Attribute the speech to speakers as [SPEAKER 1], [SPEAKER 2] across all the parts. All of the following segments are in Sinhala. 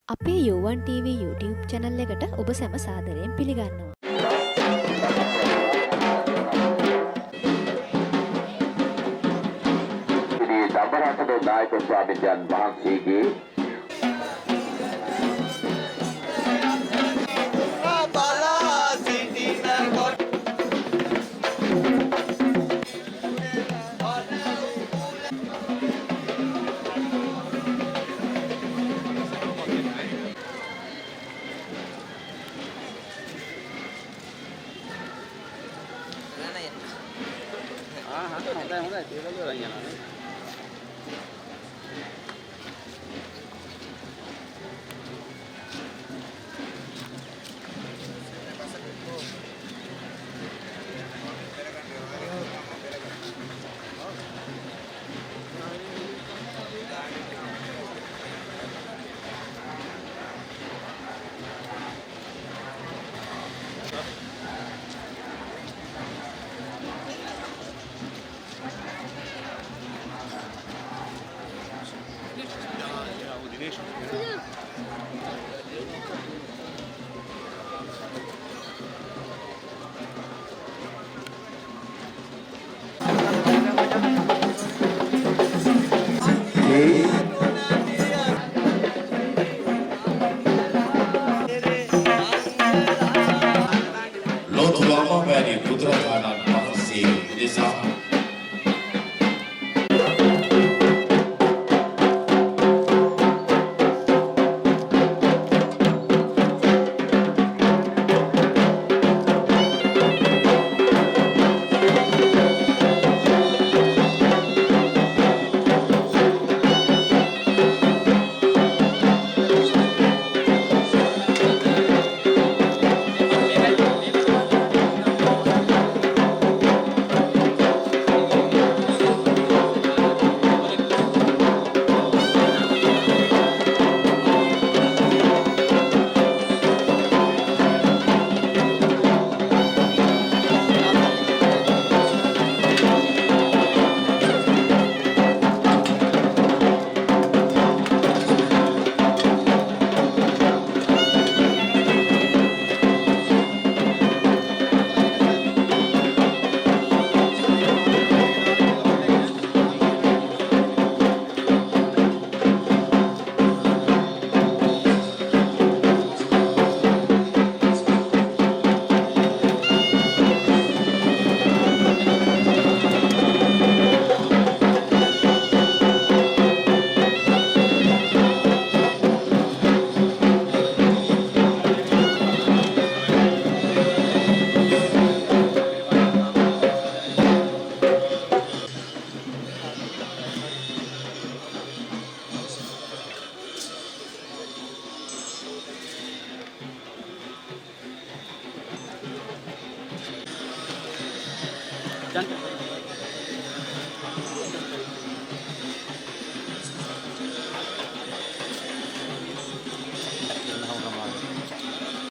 [SPEAKER 1] අපේ U1 TV YouTube channel එකට ඔබ සැම සාදරයෙන් පිළිගන්නවා.
[SPEAKER 2] ශ්‍රී දඹරට නායක ස්වාමීන් වහන්සේගේ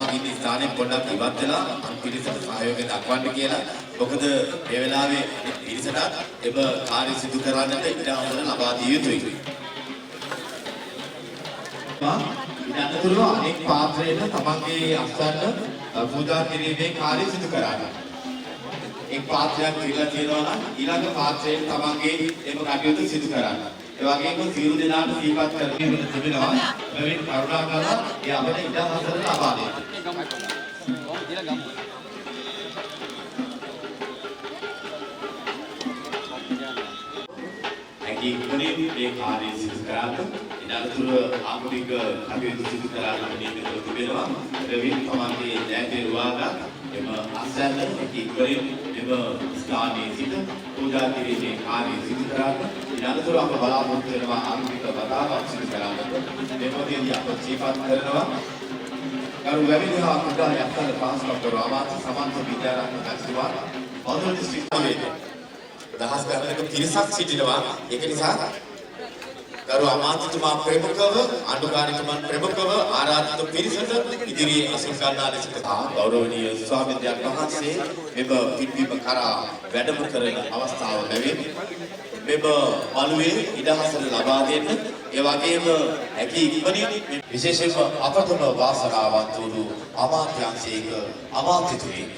[SPEAKER 3] ඉතින් ස්ථානේ පොඩ්ඩක් ඉවත් වෙලා පිරිසට සහයෝගය දක්වන්න කියලා. මොකද මේ වෙලාවේ පිරිසට එම කාර්ය සිදු කරන්නට ඉඩම් ලබා දිය යුතුයි. ඉන්නතුරු අනෙක් පාත්‍රයෙන් තමන්ගේ අස්තන්න පූජා කිරීමේ කාර්ය සිදු කරන්න. එක් පාත්‍රයක් කියලා තියෙනවා නම් ඊළඟ පාත්‍රයෙන් තමන්ගේ එම කටයුතු සිදු කරන්න. ඒ වගේම සියලු දෙනාට සිහිපත් කරමින් තිබෙනවා මෙවැනි කරුණාකරලා ඒ අපේ ඉඩම් හතර ලබා දෙන්න. ඉක්මනින් මේ කාර්යය සිදු කරන්න ඉනතුරු ආගමික කටයුතු සිදු කරන්න නියමිතව තිබෙනවා. රවින් තමන්ගේ දැකේ රුවාගත් එම අසන්න ඉක්මනින් එම ස්ථානයේ සිට පූජා කිරීමේ කාර්යය සිදු කරන්න ඉනතුරු අප බලාපොරොත්තු වෙනවා ආගමික වතාවක් සිදු කරන්න. මෙපොතේදී අප සිහිපත් කරනවා කරු වැවිදහා කුඩා යක්තල පාස්කම් කරනවා ආවාස සමාන්ත විද්‍යාරාම කස්තුවා පොදු දිස්ත්‍රික්කයේ දහස් ගණනක පිරිසක් සිටිනවා. ඒක නිසා ගරු අමාත්‍යතුමා ප්‍රමුඛව අනුගාමිකමන් ප්‍රමුඛව ආරාධිත පිරිසට ඉදිරියේ අසුන් ගන්නා ලෙස ගෞරවනීය ස්වාමීන් වහන්සේ මෙම පින්බිම කරා වැඩම කරන අවස්ථාව ලැබෙන්නේ මෙම මළුවේ ඉඩහසල ලබා දෙන්න ඒ වගේම හැකි ඉක්මනින් විශේෂයෙන්ම අපතම වාසනාවන්ත වූ අමාත්‍යාංශයක අමාත්‍යතුමෙක්